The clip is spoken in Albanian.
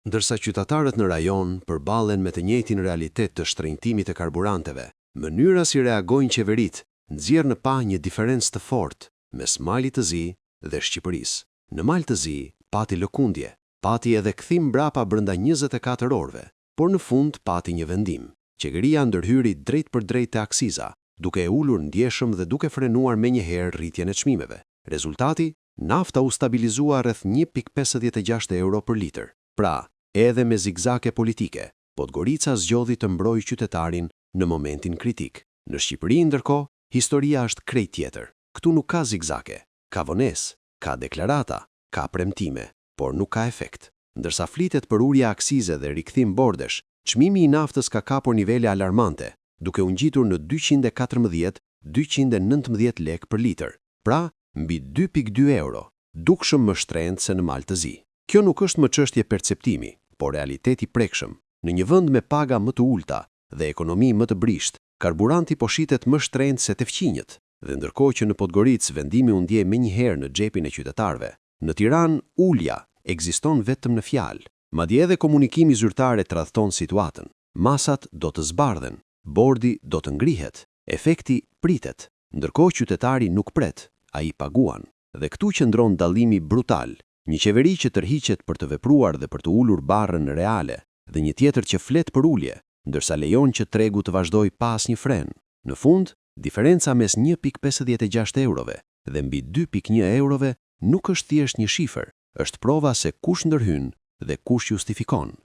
Ndërsa qytetarët në rajon përballen me të njëjtin realitet të shtrenjtimit të karburanteve, mënyra si reagojnë qeveritë nxjerr në pa një diferencë të fortë mes Malit të Zi dhe Shqipërisë. Në Mal të Zi pati lëkundje, pati edhe kthim mbrapa brenda 24 orëve, por në fund pati një vendim. Qeveria ndërhyri drejt për drejt te aksiza, duke e ulur ndjeshëm dhe duke frenuar menjëherë rritjen e çmimeve. Rezultati, nafta u stabilizua rreth 1.56 euro për litër. Pra, edhe me zigzake politike, Podgorica zgjodhi të mbrojë qytetarin në momentin kritik. Në Shqipëri ndërkohë, historia është krejt tjetër. Këtu nuk ka zigzake, ka vonesë, ka deklarata, ka premtime, por nuk ka efekt. Ndërsa flitet për ulje aksize dhe rikthim bordesh, çmimi i naftës ka kapur nivele alarmante, duke u ngjitur në 214-219 lek për litër, pra mbi 2.2 euro, dukshëm më shtrenjtë se në Mal të Zi. Kjo nuk është më çështje perceptimi, por realiteti prekshëm. Në një vend me paga më të ulta dhe ekonomi më të brisht, karburanti po shitet më shtrenjtë se te fqinjët, dhe ndërkohë që në Podgoricë vendimi u ndjej menjëherë në xhepin e qytetarëve, në Tiranë ulja ekziston vetëm në fjalë. Madje edhe komunikimi zyrtar e tradhton situatën. Masat do të zbardhen, bordi do të ngrihet, efekti pritet. Ndërkohë qytetari nuk pret, ai paguan. Dhe këtu qëndron dallimi brutal. Një qeveri që tërhiqet për të vepruar dhe për të ulur barrën reale, dhe një tjetër që flet për ulje, ndërsa lejon që tregu të vazhdoj pa asnjë fren. Në fund, diferenca mes 1.56 eurove dhe mbi 2.1 eurove nuk është thjesht një shifër, është prova se kush ndërhyn dhe kush justifikon.